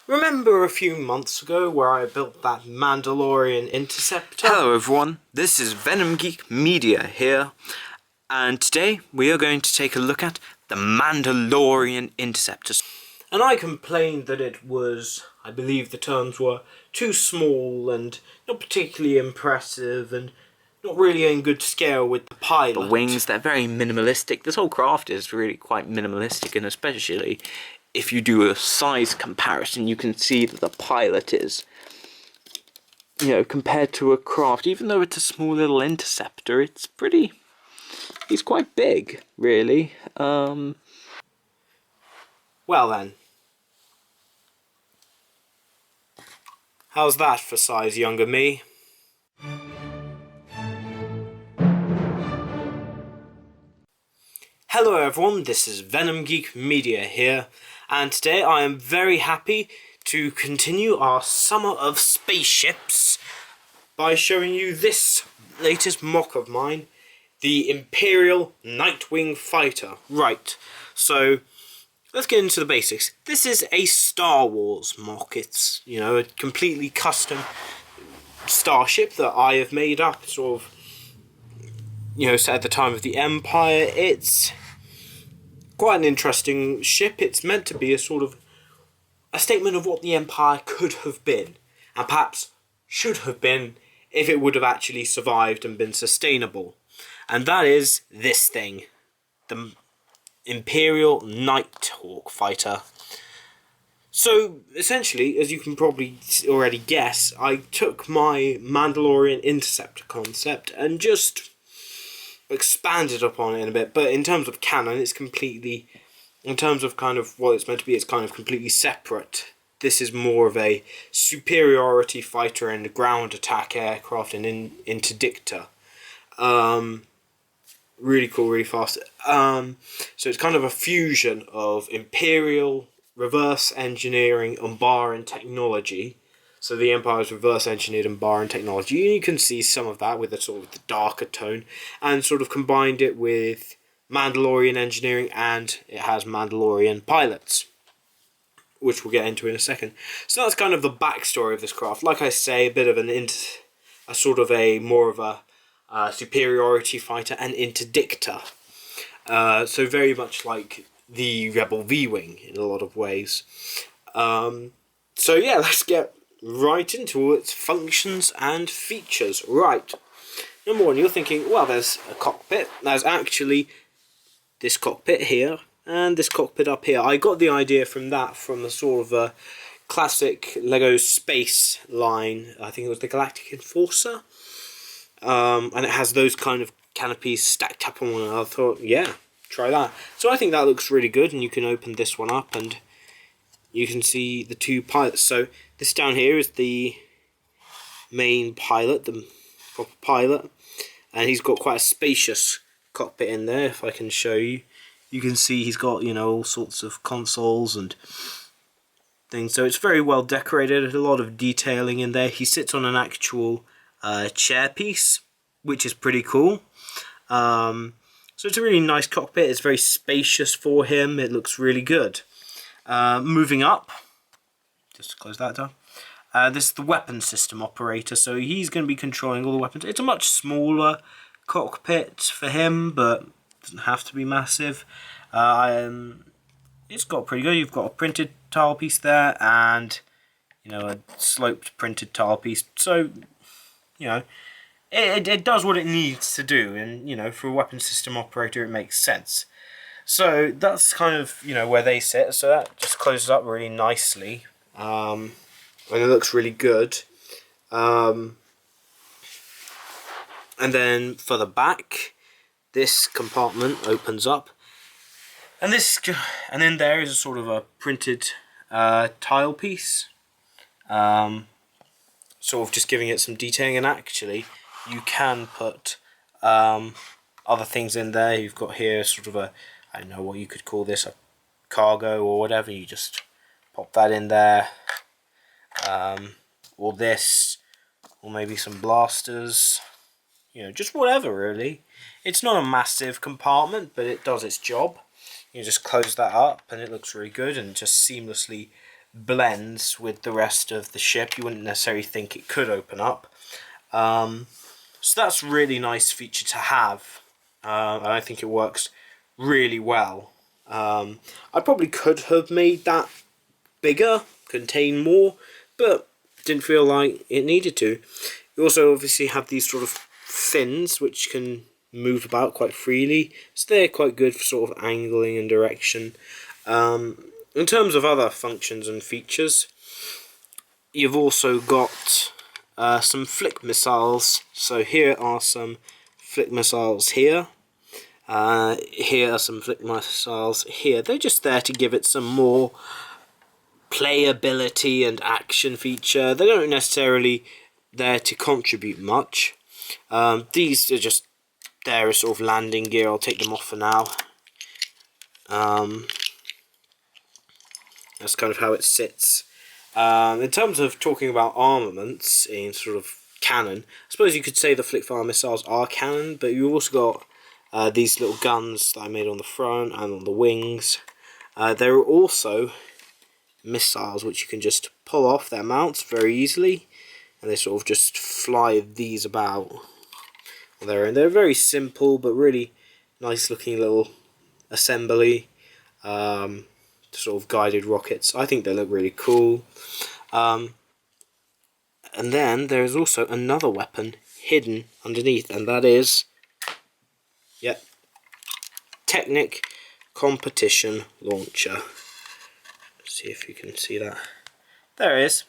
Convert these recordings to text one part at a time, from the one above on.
Remember a few months ago where I built that Mandalorian interceptor? Hello everyone, this is Venom Geek Media here, and today we are going to take a look at the Mandalorian interceptor. And I complained that it was, I believe the terms were, too small and not particularly impressive and not really in good scale with the pilot. The wings, they're very minimalistic. This whole craft is really quite minimalistic, and especially if you do a size comparison, you can see that the pilot is, compared to a craft, even though it's a small little interceptor, he's quite big, really. Well then. How's that for size younger me? Hello everyone, this is Venom Geek Media here, and today I am very happy to continue our summer of spaceships by showing you this latest mock of mine, the Imperial Nightwing Fighter. Right, so let's get into the basics. This is a Star Wars mock. It's, a completely custom starship that I have made up, sort of, set at the time of the Empire. It's quite an interesting ship. It's meant to be a sort of a statement of what the Empire could have been, and perhaps should have been if it would have actually survived and been sustainable. And that is this thing, the Imperial Nighthawk fighter. So essentially, as you can probably already guess, I took my Mandalorian interceptor concept and just expanded upon it a bit, but in terms of canon, it's completely, in terms of kind of what it's meant to be, it's kind of completely separate. This is more of a superiority fighter and ground attack aircraft and interdictor. Really cool, really fast. So it's kind of a fusion of Imperial reverse engineering Umbaran technology. So the Empire's reverse engineered Umbaran technology, and you can see some of that with a sort of the darker tone, and sort of combined it with Mandalorian engineering, and it has Mandalorian pilots, which we'll get into in a second. So that's kind of the backstory of this craft. Like I say, a bit of more of a superiority fighter and interdictor. So very much like the Rebel V-Wing in a lot of ways. So yeah, let's get right into its functions and features. Right, number one, you're thinking, well, there's a cockpit. There's actually this cockpit here and this cockpit up here. I got the idea from the sort of a classic Lego space line. I think it was the Galactic Enforcer, and it has those kind of canopies stacked up on one another. I thought, yeah, try that. So I think that looks really good, and you can open this one up and you can see the two pilots. So this down here is the main pilot, the proper pilot, and he's got quite a spacious cockpit in there. If I can show you, you can see he's got, all sorts of consoles and things. So it's very well decorated, a lot of detailing in there. He sits on an actual chair piece, which is pretty cool. So it's a really nice cockpit. It's very spacious for him. It looks really good. Moving up, just to close that down, this is the weapon system operator, so he's going to be controlling all the weapons. It's a much smaller cockpit for him, but it doesn't have to be massive. It's got pretty good. You've got a printed tile piece there, and a sloped printed tile piece. So it does what it needs to do, and for a weapon system operator, it makes sense. So that's kind of, where they sit. So that just closes up really nicely. And it looks really good. And then for the back, this compartment opens up. And in there is a sort of a printed tile piece. Sort of just giving it some detailing. And actually, you can put other things in there. You've got here sort of a, I don't know what you could call this, a cargo or whatever. You just pop that in there, or this, or maybe some blasters, just whatever really. It's not a massive compartment, but it does its job. You just close that up and it looks really good and just seamlessly blends with the rest of the ship. You wouldn't necessarily think it could open up. So that's a really nice feature to have. And I think it works really well. I probably could have made that bigger, contain more, but didn't feel like it needed to. You also obviously have these sort of fins which can move about quite freely, so they're quite good for sort of angling and direction. In terms of other functions and features, you've also got some flick missiles. So here are some flick missiles here. Here are some flick missiles here. They're just there to give it some more playability and action feature. They don't necessarily there to contribute much. These are just there as sort of landing gear. I'll take them off for now. That's kind of how it sits. In terms of talking about armaments in sort of cannon, I suppose you could say the flick-fire missiles are cannon, but you've also got these little guns that I made on the front and on the wings. There are also missiles which you can just pull off their mounts very easily, and they sort of just fly these about. They're very simple but really nice looking little assembly. Sort of guided rockets. I think they look really cool. And then there is also another weapon hidden underneath, and that is, yep, Technic Competition Launcher. Let's see if you can see that. There it is.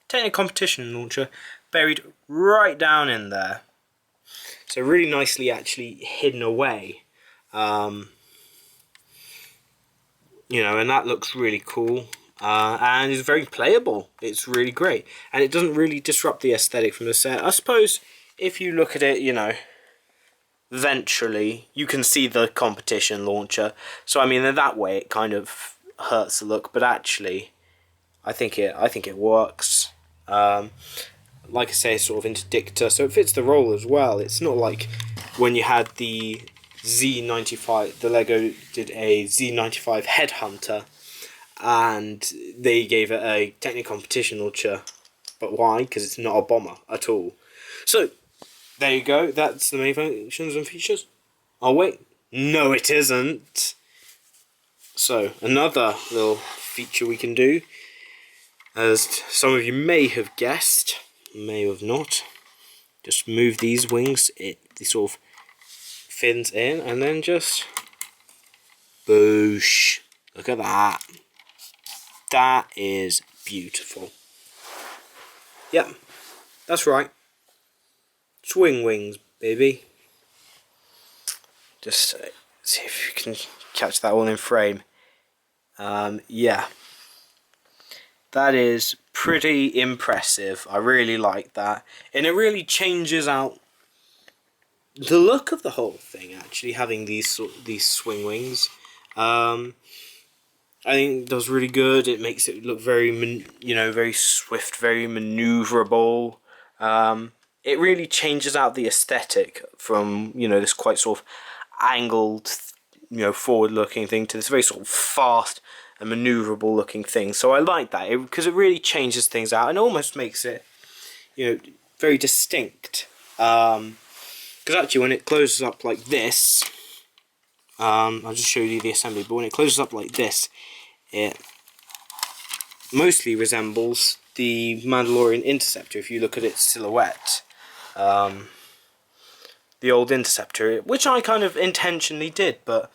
Technic Competition Launcher buried right down in there. So really nicely actually hidden away. You know, and that looks really cool. And it's very playable. It's really great. And it doesn't really disrupt the aesthetic from the set. I suppose if you look at it, you know, ventrally, you can see the competition launcher. So I mean, in that way, it kind of hurts the look. But actually, I think it works. Like I say, it's sort of interdictor, so it fits the role as well. It's not like when you had the Z95, the Lego did a Z95 Headhunter, and they gave it a Technic Competition Launcher. But why? Because it's not a bomber at all. So, there you go. That's the main functions and features. Oh wait, no it isn't. So, another little feature we can do, as some of you may have guessed, may have not, just move these wings, these sort of fins in, and then just boosh. Look at that. That is beautiful. Yep, that's right. Swing wings, baby. Just see if you can catch that one in frame. Yeah. That is pretty impressive. I really like that. And it really changes out the look of the whole thing, actually, having these swing wings. I think it does really good. It makes it look very, very swift, very maneuverable. It really changes out the aesthetic from, this quite sort of angled, forward-looking thing to this very sort of fast and maneuverable looking thing. So I like that because it really changes things out and almost makes it, very distinct. Because actually, when it closes up like this, I'll just show you the assembly. But when it closes up like this, it mostly resembles the Mandalorian Interceptor. If you look at its silhouette, the old Interceptor, which I kind of intentionally did, but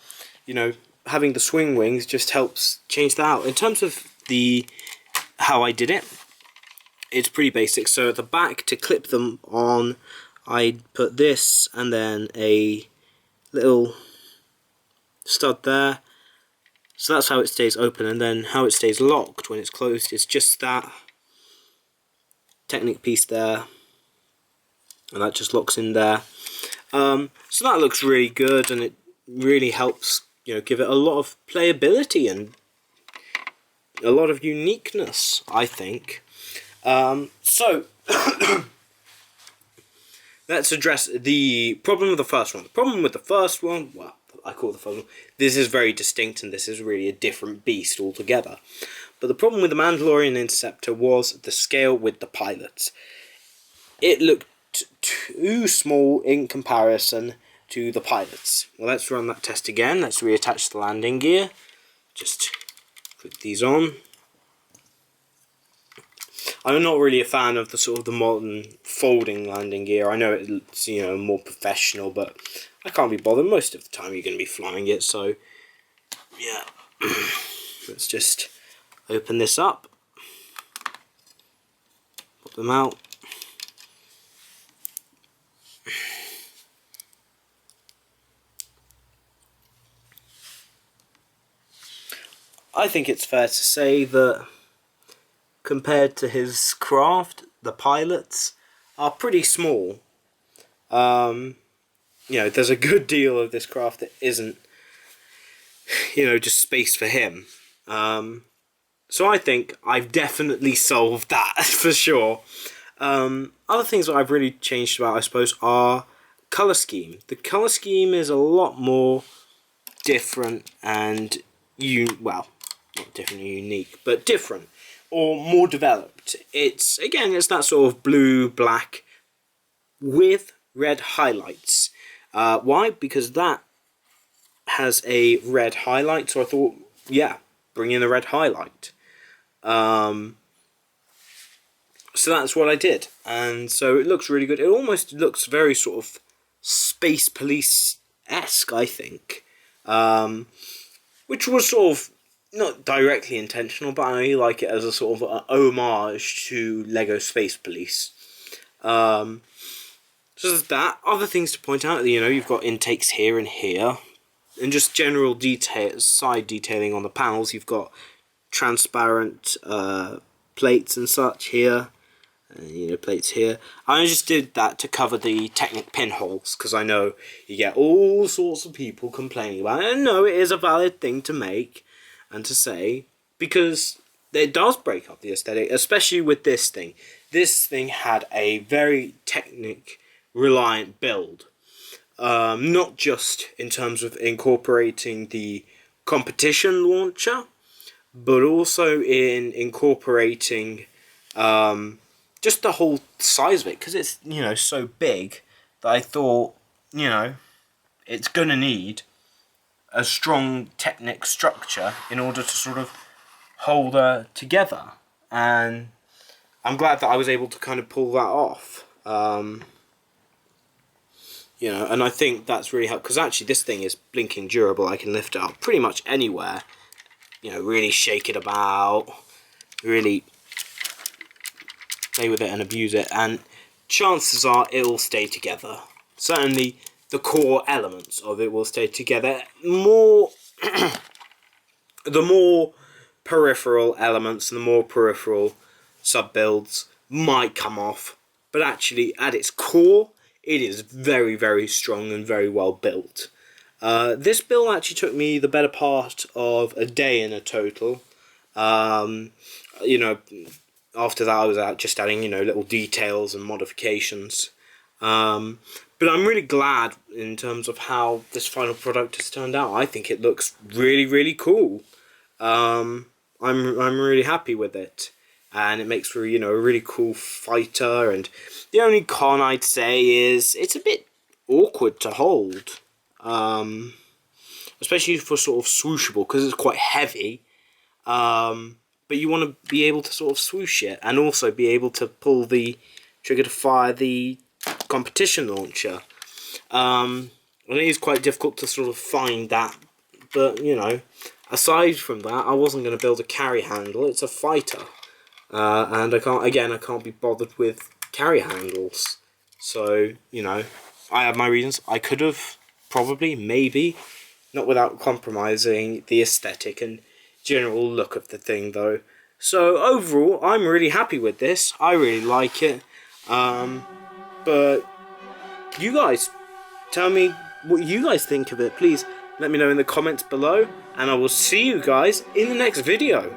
having the swing wings just helps change that out. In terms of how I did it, it's pretty basic. So at the back, to clip them on, I put this and then a little stud there. So that's how it stays open, and then how it stays locked when it's closed is just that Technic piece there, and that just locks in there. So that looks really good, and it really helps give it a lot of playability and a lot of uniqueness, I think. So let's address the problem with the first one. The problem with the first one, well, I call it the first one, this is very distinct and this is really a different beast altogether. But the problem with the Mandalorian Interceptor was the scale with the pilots. It looked too small in comparison to the pilots. Well, let's run that test again. Let's reattach the landing gear. Just put these on. I'm not really a fan of the sort of the modern folding landing gear. I know it's, you know, more professional, but I can't be bothered. Most of the time you're going to be flying it, so yeah. Let's just open this up. Pop them out. I think it's fair to say that compared to his craft, the pilots are pretty small. You know, there's a good deal of this craft that isn't, you know, just space for him. So I think I've definitely solved that for sure. Other things that I've really changed about, I suppose, are colour scheme. The colour scheme is a lot more different and well, not different and unique, but different or more developed. It's that sort of blue black with red highlights. Why? Because that has a red highlight, so I thought, yeah, bring in a red highlight. So that's what I did, and so it looks really good. It almost looks very sort of Space Police-esque, I think, which was sort of not directly intentional, but I like it as a sort of an homage to Lego Space Police. So there's that. Other things to point out, you know, you've got intakes here and here, and just general details, side detailing on the panels. You've got transparent plates and such here, you know, plates here. I just did that to cover the Technic pinholes, because I know you get all sorts of people complaining about it, and no, it is a valid thing to make and to say, because it does break up the aesthetic, especially with this thing. This thing had a very Technic reliant build, not just in terms of incorporating the competition launcher, but also in incorporating just the whole size of it, because it's, you know, so big that I thought, you know, it's going to need a strong Technic structure in order to sort of hold her together, and I'm glad that I was able to kind of pull that off. You know, and I think that's really helped, because actually this thing is blinking durable. I can lift it up pretty much anywhere, you know, really shake it about, really play with it and abuse it, and chances are it will stay together. Certainly the core elements of it will stay together. The more peripheral elements and the more peripheral sub-builds might come off, but actually at its core it is very, very strong and very well built. This build actually took me the better part of a day in a total. You know, after that I was out just adding, you know, little details and modifications. But I'm really glad in terms of how this final product has turned out. I think it looks really, really cool. I'm really happy with it, and it makes for, you know, a really cool fighter. And the only con I'd say is it's a bit awkward to hold, especially for sort of swooshable, because it's quite heavy. But you want to be able to sort of swoosh it, and also be able to pull the trigger to fire the competition launcher. And it is quite difficult to sort of find that, but, you know, aside from that, I wasn't going to build a carry handle. It's a fighter, and I can't be bothered with carry handles. So, you know, I have my reasons. I could have probably, maybe, not without compromising the aesthetic and general look of the thing, though. So overall, I'm really happy with this. I really like it. But you guys, tell me what you guys think of it. Please let me know in the comments below, and I will see you guys in the next video.